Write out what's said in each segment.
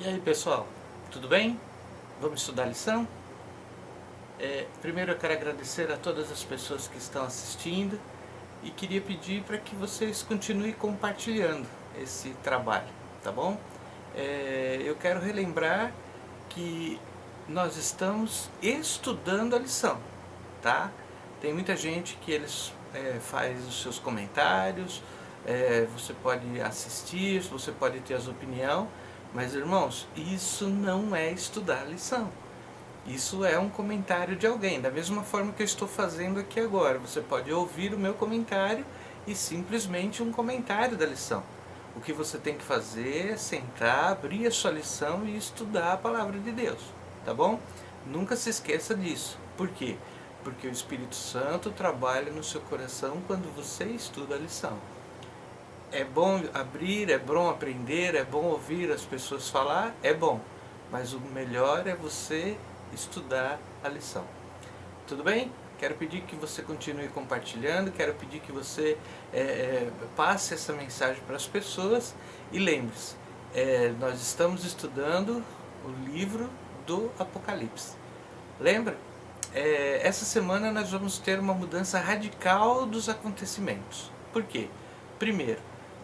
E aí pessoal, tudo bem? Vamos estudar a lição? Primeiro eu quero agradecer a todas as pessoas que estão assistindo e queria pedir para que vocês continuem compartilhando esse trabalho, tá bom? Eu quero relembrar que nós estamos estudando a lição, tá? Tem muita gente que eles faz os seus comentários, você pode assistir, você pode ter a sua opinião, mas irmãos, isso não é estudar a lição. Isso é um comentário de alguém, da mesma forma que eu estou fazendo aqui agora. Você pode ouvir o meu comentário e simplesmente um comentário da lição. O que você tem que fazer é sentar, abrir a sua lição e estudar a palavra de Deus, tá bom? Nunca se esqueça disso. Por quê? Porque o Espírito Santo trabalha no seu coração quando você estuda a lição. É bom abrir, é bom aprender, é bom ouvir as pessoas falar, é bom. Mas o melhor é você estudar a lição. Tudo bem? Quero pedir que você continue compartilhando, quero pedir que você passe essa mensagem para as pessoas e lembre-se, nós estamos estudando o livro do Apocalipse. Lembra? Essa semana nós vamos ter uma mudança radical dos acontecimentos. Por quê? Primeiro,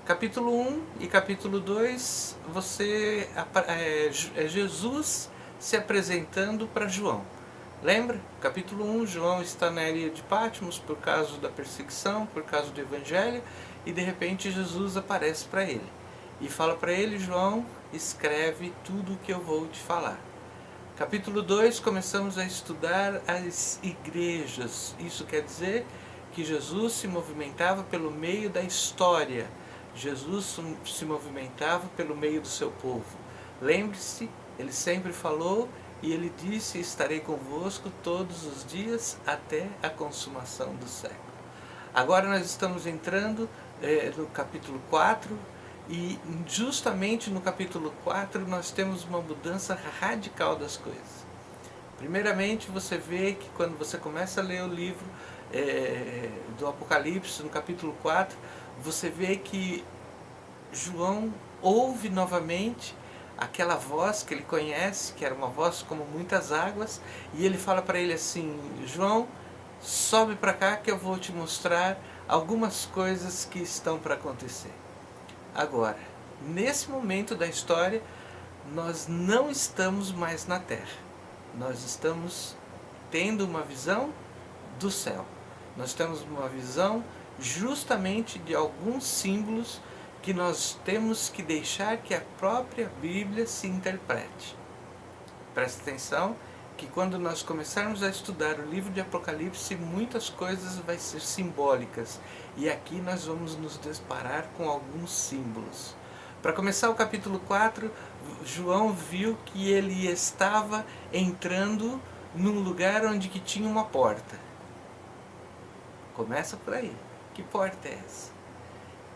capítulo 1 e capítulo 2, Jesus se apresentando para João. Lembra? Capítulo 1, João está na ilha de Patmos por causa da perseguição, por causa do evangelho, e de repente Jesus aparece para ele. E fala para ele, João, escreve tudo o que eu vou te falar. Capítulo 2, começamos a estudar as igrejas. Isso quer dizer que Jesus se movimentava pelo meio da história. Jesus se movimentava pelo meio do seu povo. Lembre-se, ele sempre falou e ele disse, estarei convosco todos os dias até a consumação do século. Agora nós estamos entrando no capítulo 4 e justamente no capítulo 4 nós temos uma mudança radical das coisas. Primeiramente você vê que quando você começa a ler o livro do Apocalipse, no capítulo 4, você vê que João ouve novamente aquela voz que ele conhece, que era uma voz como muitas águas, e ele fala para ele assim, João, sobe para cá que eu vou te mostrar algumas coisas que estão para acontecer. Agora, nesse momento da história, nós não estamos mais na Terra. Nós estamos tendo uma visão do céu. Nós temos uma visão justamente de alguns símbolos que nós temos que deixar que a própria Bíblia se interprete. Presta atenção que quando nós começarmos a estudar o livro de Apocalipse, muitas coisas vão ser simbólicas. E aqui nós vamos nos deparar com alguns símbolos. Para começar o capítulo 4, João viu que ele estava entrando num lugar onde que tinha uma porta. Começa por aí. Que porta é essa?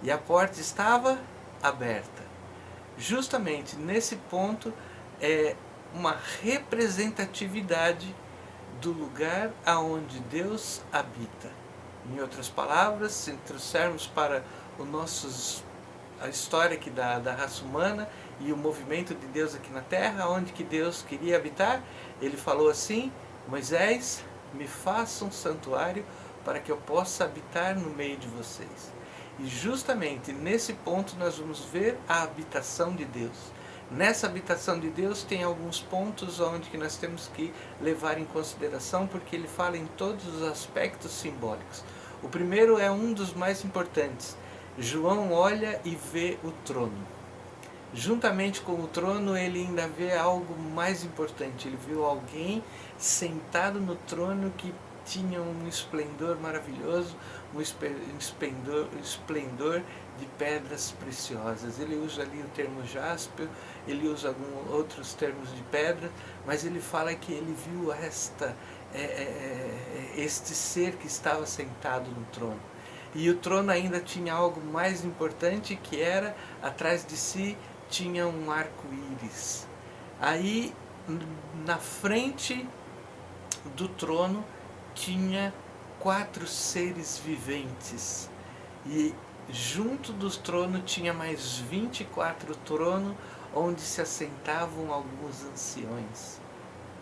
E a porta estava aberta. Justamente nesse ponto é uma representatividade do lugar aonde Deus habita. Em outras palavras, se trouxermos para a história aqui da raça humana e o movimento de Deus aqui na Terra, onde que Deus queria habitar, ele falou assim, Moisés, me faça um santuário para que eu possa habitar no meio de vocês. E justamente nesse ponto nós vamos ver a habitação de Deus. Nessa habitação de Deus tem alguns pontos onde que nós temos que levar em consideração, porque ele fala em todos os aspectos simbólicos. O primeiro é um dos mais importantes. João olha e vê o trono. Juntamente com o trono ele ainda vê algo mais importante. Ele viu alguém sentado no trono que tinha um esplendor maravilhoso, um esplendor de pedras preciosas. Ele usa ali o termo jaspe, ele usa alguns outros termos de pedra, mas ele fala que ele viu este ser que estava sentado no trono. E o trono ainda tinha algo mais importante, que era, atrás de si, tinha um arco-íris. Aí, na frente do trono, tinha 4 seres viventes. E junto do trono tinha mais 24 tronos, onde se assentavam alguns anciões.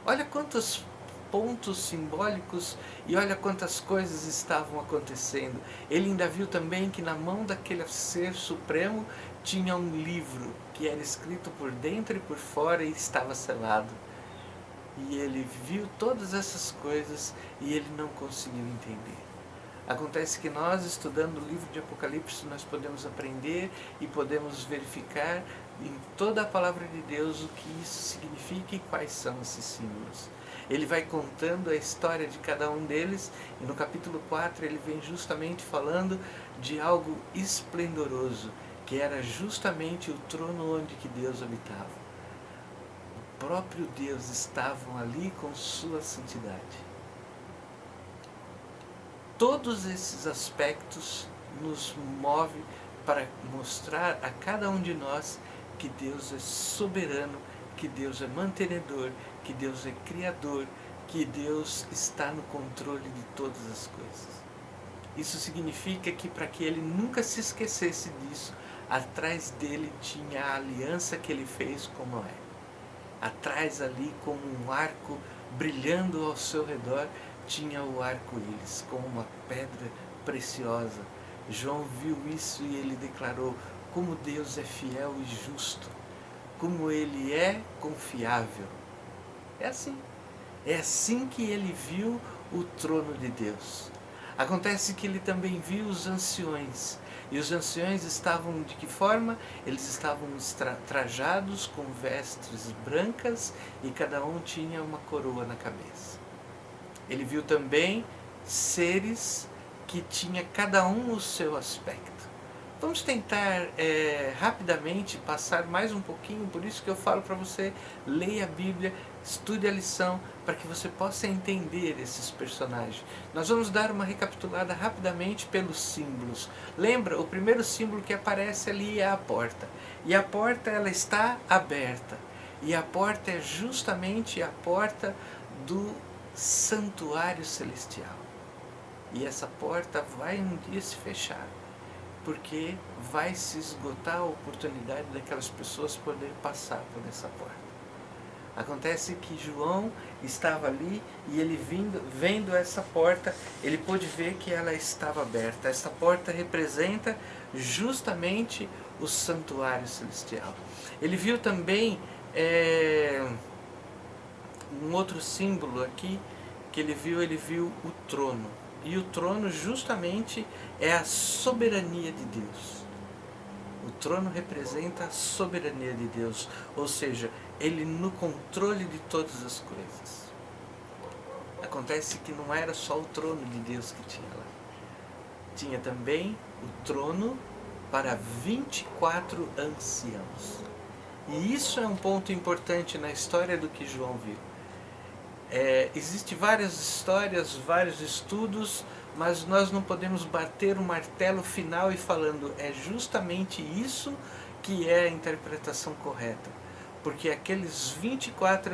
Olha quantos pontos simbólicos e olha quantas coisas estavam acontecendo. Ele ainda viu também que na mão daquele ser supremo tinha um livro que era escrito por dentro e por fora e estava selado. E ele viu todas essas coisas e ele não conseguiu entender. Acontece que nós, estudando o livro de Apocalipse, nós podemos aprender e podemos verificar em toda a palavra de Deus o que isso significa e quais são esses símbolos. Ele vai contando a história de cada um deles e no capítulo 4 ele vem justamente falando de algo esplendoroso, que era justamente o trono onde que Deus habitava. O próprio Deus estava ali com sua santidade. Todos esses aspectos nos movem para mostrar a cada um de nós que Deus é soberano, que Deus é mantenedor, que Deus é criador, que Deus está no controle de todas as coisas. Isso significa que para que ele nunca se esquecesse disso, atrás dele tinha a aliança que ele fez com Noé. Atrás ali, como um arco brilhando ao seu redor, tinha o arco-íris, como uma pedra preciosa. João viu isso e ele declarou como Deus é fiel e justo, como ele é confiável. É assim que ele viu o trono de Deus. Acontece que ele também viu os anciões. E os anciões estavam de que forma? Eles estavam trajados com vestes brancas e cada um tinha uma coroa na cabeça. Ele viu também seres que tinha cada um o seu aspecto. Vamos tentar rapidamente passar mais um pouquinho, por isso que eu falo para você, leia a Bíblia, estude a lição, para que você possa entender esses personagens. Nós vamos dar uma recapitulada rapidamente pelos símbolos. Lembra, o primeiro símbolo que aparece ali é a porta. E a porta ela está aberta. E a porta é justamente a porta do santuário celestial. E essa porta vai um dia se fechar, porque vai se esgotar a oportunidade daquelas pessoas poderem passar por essa porta. Acontece que João estava ali e ele vendo essa porta, ele pôde ver que ela estava aberta. Essa porta representa justamente o santuário celestial. Ele viu também um outro símbolo aqui que ele viu o trono. E o trono justamente é a soberania de Deus. O trono representa a soberania de Deus, ou seja, ele no controle de todas as coisas. Acontece que não era só o trono de Deus que tinha lá. Tinha também o trono para 24 anciãos. E isso é um ponto importante na história do que João viu. Existem várias histórias, vários estudos, mas nós não podemos bater o martelo final e falando é justamente isso que é a interpretação correta. Porque aqueles 24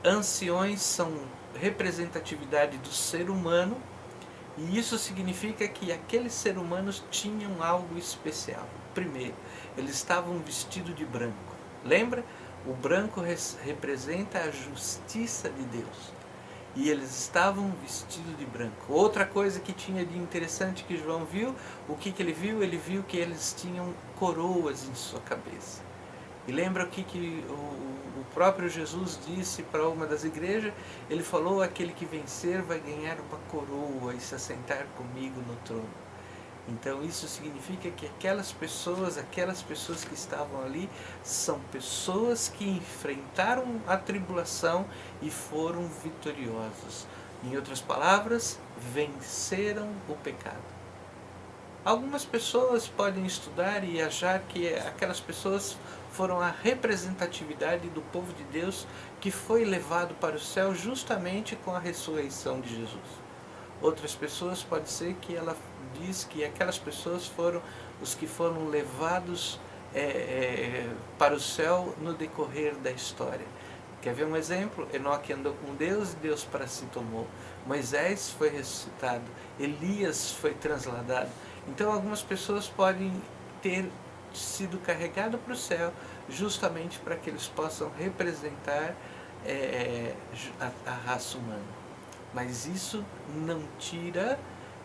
anciões são representatividade do ser humano, e isso significa que aqueles seres humanos tinham algo especial. Primeiro, eles estavam vestidos de branco. Lembra? O branco representa a justiça de Deus. E eles estavam vestidos de branco. Outra coisa que tinha de interessante que João viu, o que ele viu? Ele viu que eles tinham coroas em sua cabeça. E lembra o que o próprio Jesus disse para uma das igrejas? Ele falou, aquele que vencer vai ganhar uma coroa e se assentar comigo no trono. Então isso significa que aquelas pessoas que estavam ali, são pessoas que enfrentaram a tribulação e foram vitoriosos. Em outras palavras, venceram o pecado. Algumas pessoas podem estudar e achar que aquelas pessoas foram a representatividade do povo de Deus que foi levado para o céu justamente com a ressurreição de Jesus. Outras pessoas pode ser que ela diz que aquelas pessoas foram os que foram levados para o céu no decorrer da história. Quer ver um exemplo? Enoque andou com Deus e Deus para si tomou. Moisés foi ressuscitado. Elias foi transladado. Então algumas pessoas podem ter sido carregadas para o céu justamente para que eles possam representar a raça humana. Mas isso não tira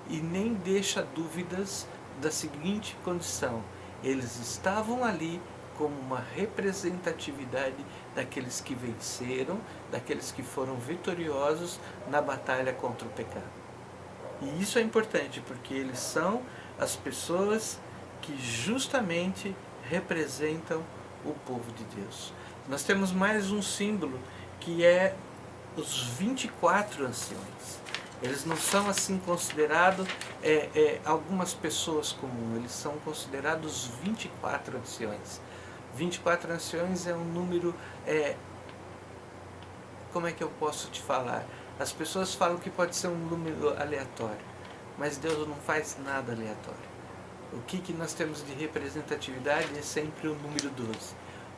e nem deixa dúvidas da seguinte condição: eles estavam ali como uma representatividade daqueles que venceram, daqueles que foram vitoriosos na batalha contra o pecado. E isso é importante porque eles são as pessoas que justamente representam o povo de Deus. Nós temos mais um símbolo que é os 24 anciões. Eles não são assim considerados algumas pessoas comuns, eles são considerados 24 anciões. 24 anciões é um número, como é que eu posso te falar? As pessoas falam que pode ser um número aleatório, mas Deus não faz nada aleatório. O que nós temos de representatividade é sempre o número 12.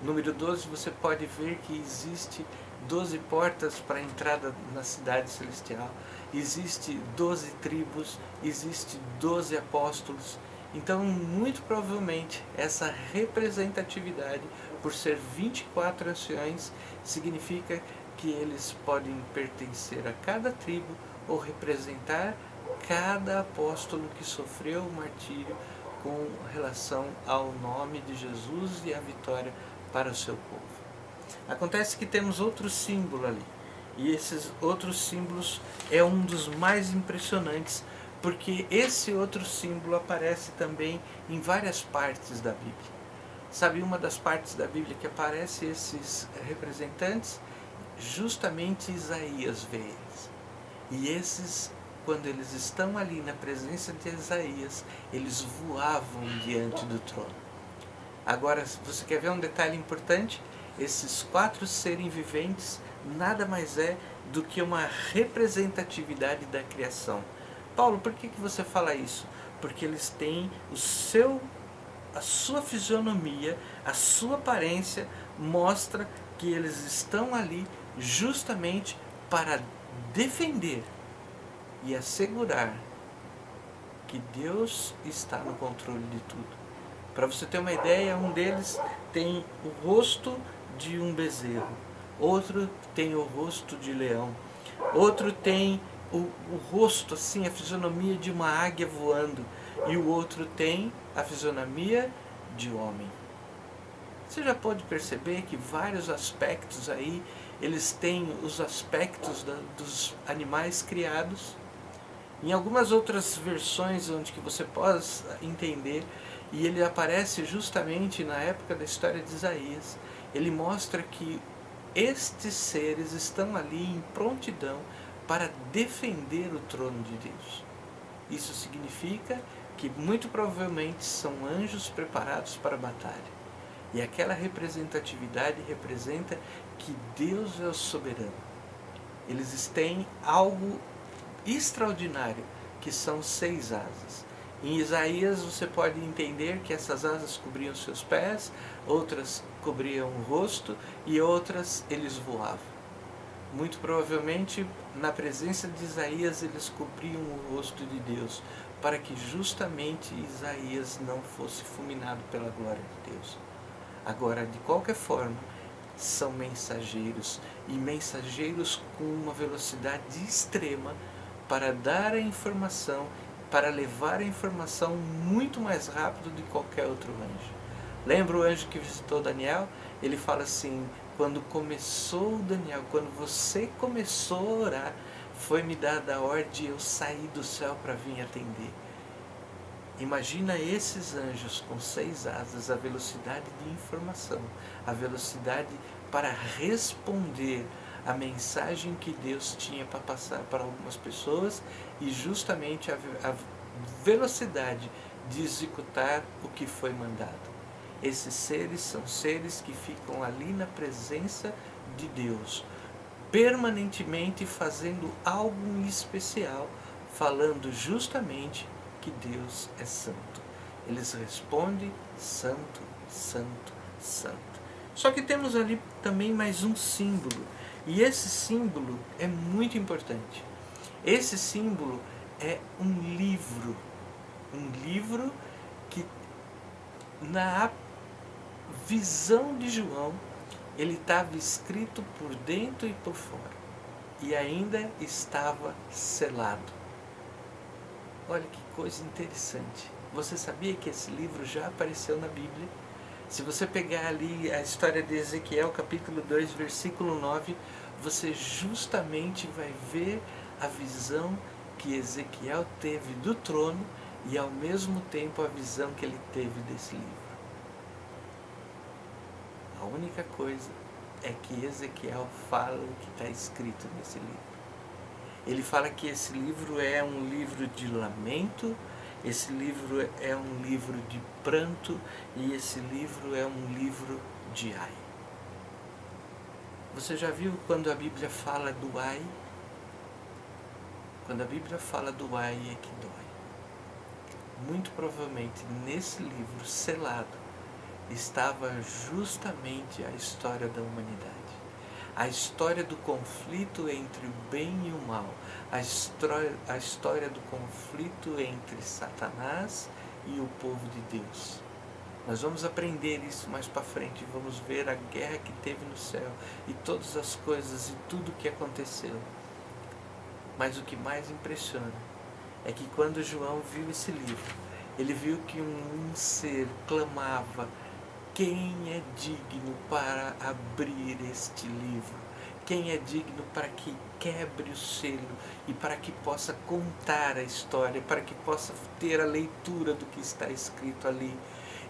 O número 12 você pode ver que existe 12 portas para a entrada na cidade celestial, existe 12 tribos, existe 12 apóstolos. Então, muito provavelmente, essa representatividade, por ser 24 anciões, significa que eles podem pertencer a cada tribo ou representar cada apóstolo que sofreu o martírio com relação ao nome de Jesus e a vitória para o seu povo. Acontece que temos outro símbolo ali, e esses outros símbolos é um dos mais impressionantes, porque esse outro símbolo aparece também em várias partes da Bíblia. Sabe, uma das partes da Bíblia que aparece esses representantes? Justamente Isaías vê eles. E esses, quando eles estão ali na presença de Isaías, eles voavam diante do trono. Agora, você quer ver um detalhe importante? Esses 4 seres viventes nada mais é do que uma representatividade da criação. Paulo, por que você fala isso? Porque eles têm a sua fisionomia, a sua aparência mostra que eles estão ali justamente para defender e assegurar que Deus está no controle de tudo. Para você ter uma ideia, um deles tem o rosto de um bezerro, outro tem o rosto de leão, outro tem o rosto, assim, a fisionomia de uma águia voando, e o outro tem a fisionomia de homem. Você já pode perceber que vários aspectos aí, eles têm os aspectos dos animais criados. Em algumas outras versões onde que você possa entender, e ele aparece justamente na época da história de Isaías, ele mostra que estes seres estão ali em prontidão para defender o trono de Deus. Isso significa que muito provavelmente são anjos preparados para a batalha. E aquela representatividade representa que Deus é o soberano. Eles têm algo extraordinário, que são 6 asas. Em Isaías você pode entender que essas asas cobriam seus pés, outras cobriam o rosto e outras eles voavam. Muito provavelmente na presença de Isaías eles cobriam o rosto de Deus, para que justamente Isaías não fosse fulminado pela glória de Deus. Agora, de qualquer forma, são mensageiros, e mensageiros com uma velocidade extrema para dar a informação, para levar a informação muito mais rápido de qualquer outro anjo. Lembra o anjo que visitou Daniel? Ele fala assim: quando começou Daniel, quando você começou a orar, foi-me dada a ordem de eu sair do céu para vir atender. Imagina esses anjos com 6 asas, a velocidade de informação, a velocidade para responder a mensagem que Deus tinha para passar para algumas pessoas, e justamente a velocidade de executar o que foi mandado. Esses seres são seres que ficam ali na presença de Deus, permanentemente fazendo algo especial, falando justamente que Deus é santo. Eles respondem: santo, santo, santo. Só que temos ali também mais um símbolo, e esse símbolo é muito importante. Esse símbolo é um livro. Um livro que, na visão de João, ele estava escrito por dentro e por fora. E ainda estava selado. Olha que coisa interessante. Você sabia que esse livro já apareceu na Bíblia? Se você pegar ali a história de Ezequiel, capítulo 2, versículo 9, você justamente vai ver a visão que Ezequiel teve do trono e ao mesmo tempo a visão que ele teve desse livro. A única coisa é que Ezequiel fala o que está escrito nesse livro. Ele fala que esse livro é um livro de lamento, esse livro é um livro de pranto e esse livro é um livro de ai. Você já viu quando a Bíblia fala do ai? Quando a Bíblia fala do ai é que dói. Muito provavelmente nesse livro selado estava justamente a história da humanidade. A história do conflito entre o bem e o mal, a história do conflito entre Satanás e o povo de Deus. Nós vamos aprender isso mais para frente, vamos ver a guerra que teve no céu e todas as coisas e tudo o que aconteceu. Mas o que mais impressiona é que quando João viu esse livro, ele viu que um ser clamava: quem é digno para abrir este livro? Quem é digno para que quebre o selo e para que possa contar a história, para que possa ter a leitura do que está escrito ali?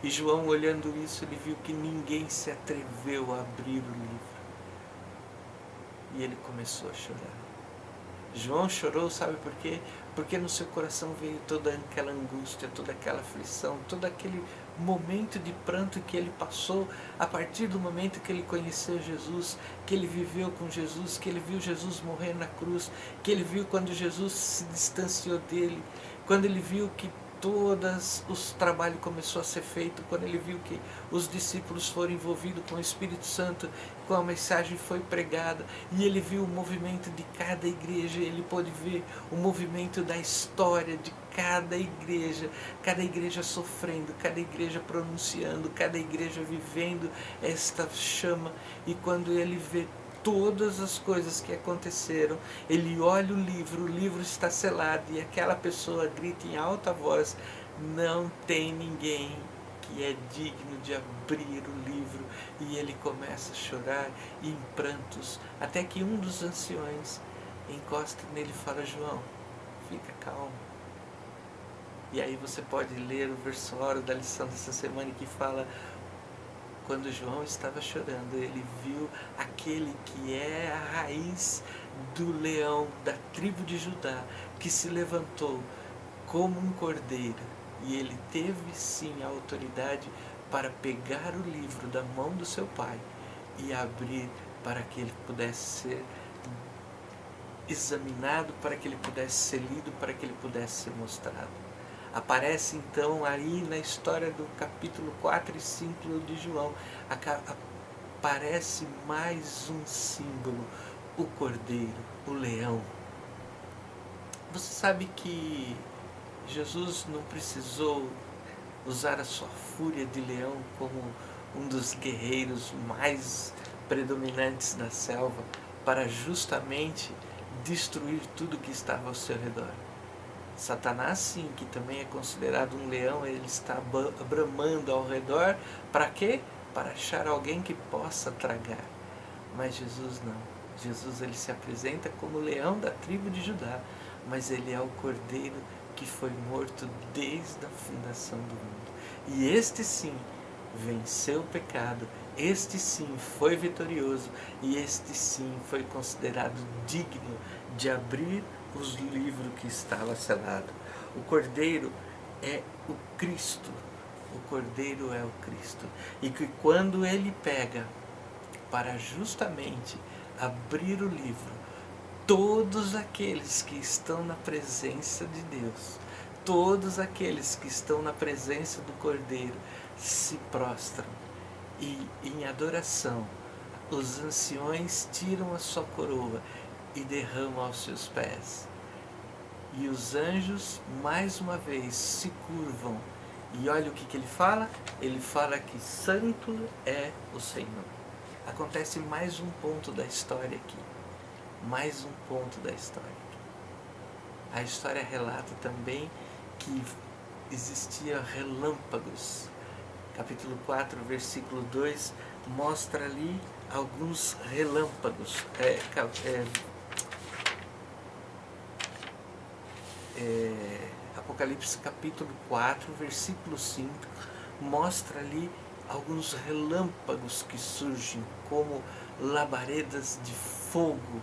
E João, olhando isso, ele viu que ninguém se atreveu a abrir o livro. E ele começou a chorar. João chorou, sabe por quê? Porque no seu coração veio toda aquela angústia, toda aquela aflição, todo aquele momento de pranto que ele passou a partir do momento que ele conheceu Jesus, que ele viveu com Jesus, que ele viu Jesus morrer na cruz, que ele viu quando Jesus se distanciou dele, quando ele viu que todos os trabalhos começou a ser feito, quando ele viu que os discípulos foram envolvidos com o Espírito Santo, com a mensagem foi pregada, e ele viu o movimento de cada igreja, ele pôde ver o movimento da história de cada igreja sofrendo, cada igreja pronunciando, cada igreja vivendo esta chama, e quando ele vê todas as coisas que aconteceram, ele olha o livro está selado e aquela pessoa grita em alta voz: não tem ninguém que é digno de abrir o livro. E ele começa a chorar e em prantos, até que um dos anciões encosta nele e fala: João, fica calmo. E aí você pode ler o versório da lição dessa semana que fala: quando João estava chorando, ele viu aquele que é a raiz do leão da tribo de Judá, que se levantou como um cordeiro. E ele teve sim a autoridade para pegar o livro da mão do seu pai e abrir para que ele pudesse ser examinado, para que ele pudesse ser lido, para que ele pudesse ser mostrado. Aparece então aí na história do capítulo 4 e 5 de João, aparece mais um símbolo, o cordeiro, o leão. Você sabe que Jesus não precisou usar a sua fúria de leão como um dos guerreiros mais predominantes da selva para justamente destruir tudo que estava ao seu redor. Satanás, sim, que também é considerado um leão, ele está bramando ao redor, para quê? Para achar alguém que possa tragar. Mas Jesus não. Jesus, ele se apresenta como o leão da tribo de Judá, mas ele é o cordeiro que foi morto desde a fundação do mundo. E este sim venceu o pecado, este sim foi vitorioso, e este sim foi considerado digno de abrir os livros que estava selado. O Cordeiro é o Cristo. O Cordeiro é o Cristo. E que quando ele pega para justamente abrir o livro, todos aqueles que estão na presença de Deus, todos aqueles que estão na presença do Cordeiro, se prostram. E em adoração, os anciões tiram a sua coroa e derramam aos seus pés. E os anjos, mais uma vez, se curvam. E olha o que ele fala? Ele fala que santo é o Senhor. Acontece mais um ponto da história aqui. Mais um ponto da história aqui. A história relata também que existia relâmpagos. Capítulo 4, versículo 2, mostra ali alguns relâmpagos. Apocalipse capítulo 4, versículo 5, mostra ali alguns relâmpagos que surgem como labaredas de fogo.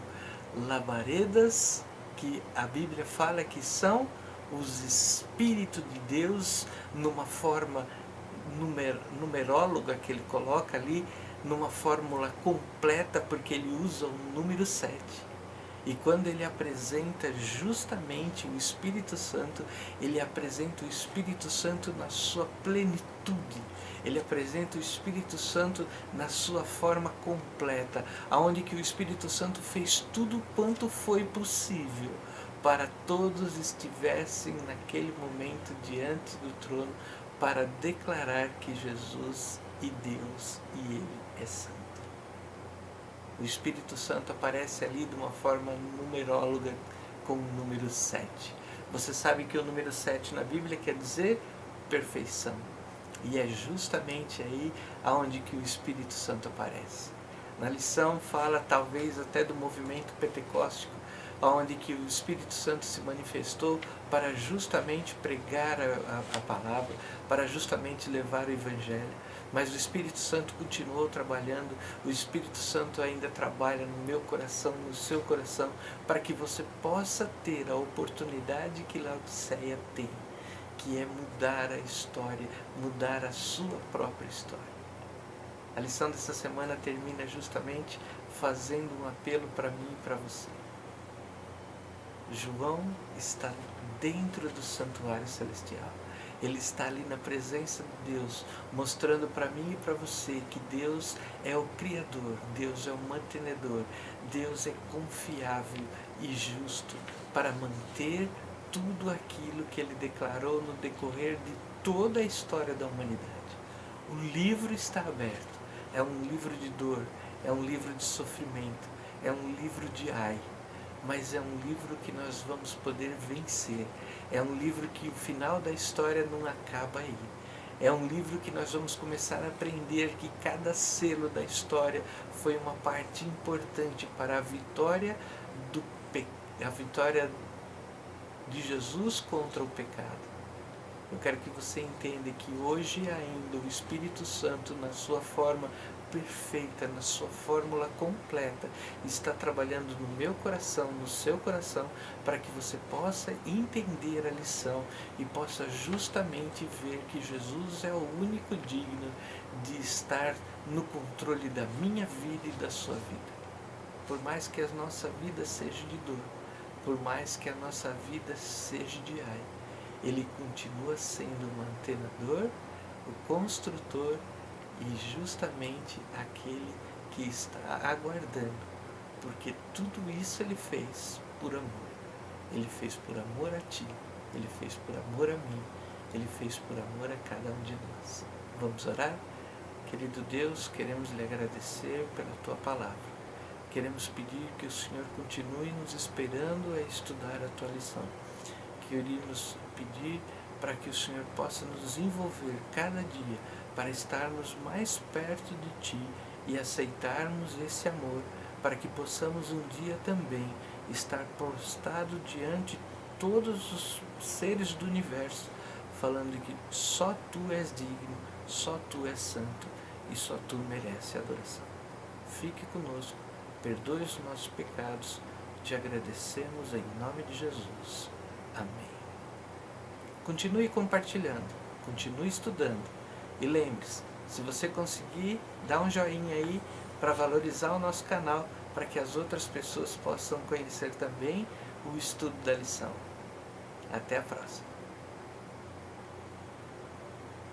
Labaredas que a Bíblia fala que são os Espíritos de Deus numa forma numeróloga que ele coloca ali, numa fórmula completa, porque ele usa o número 7. E quando ele apresenta justamente o Espírito Santo, ele apresenta o Espírito Santo na sua plenitude. Ele apresenta o Espírito Santo na sua forma completa, aonde que o Espírito Santo fez tudo quanto foi possível para todos estivessem naquele momento diante do trono para declarar que Jesus e Deus e Ele é santo. O Espírito Santo aparece ali de uma forma numeróloga com o número 7. Você sabe que o número 7 na Bíblia quer dizer perfeição. E é justamente aí aonde que o Espírito Santo aparece. Na lição fala talvez até do movimento pentecóstico, onde que o Espírito Santo se manifestou para justamente pregar a palavra, para justamente levar o Evangelho. Mas o Espírito Santo continuou trabalhando, o Espírito Santo ainda trabalha no meu coração, no seu coração, para que você possa ter a oportunidade que Laodiceia tem, que é mudar a história, mudar a sua própria história. A lição dessa semana termina justamente fazendo um apelo para mim e para você. João está dentro do santuário celestial. Ele está ali na presença de Deus, mostrando para mim e para você que Deus é o Criador, Deus é o mantenedor, Deus é confiável e justo para manter tudo aquilo que Ele declarou no decorrer de toda a história da humanidade. O livro está aberto, é um livro de dor, é um livro de sofrimento, é um livro de ai. Mas é um livro que nós vamos poder vencer. É um livro que o final da história não acaba aí. É um livro que nós vamos começar a aprender que cada selo da história foi uma parte importante para a vitória de Jesus contra o pecado. Eu quero que você entenda que hoje ainda o Espírito Santo, na sua forma perfeita, na sua fórmula completa, está trabalhando no meu coração, no seu coração, para que você possa entender a lição e possa justamente ver que Jesus é o único digno de estar no controle da minha vida e da sua vida. Por mais que a nossa vida seja de dor, por mais que a nossa vida seja de ai, Ele continua sendo o mantenedor, o construtor e justamente aquele que está aguardando, porque tudo isso Ele fez por amor. Ele fez por amor a ti, Ele fez por amor a mim, Ele fez por amor a cada um de nós. Vamos orar? Querido Deus, queremos lhe agradecer pela tua palavra. Queremos pedir que o Senhor continue nos esperando a estudar a tua lição. Queremos pedir para que o Senhor possa nos envolver cada dia para estarmos mais perto de Ti e aceitarmos esse amor, para que possamos um dia também estar prostrado diante de todos os seres do universo, falando que só Tu és digno, só Tu és santo e só Tu mereces adoração. Fique conosco, perdoe os nossos pecados, te agradecemos em nome de Jesus. Amém. Continue compartilhando, continue estudando. E lembre-se, se você conseguir, dá um joinha aí para valorizar o nosso canal, para que as outras pessoas possam conhecer também o estudo da lição. Até a próxima.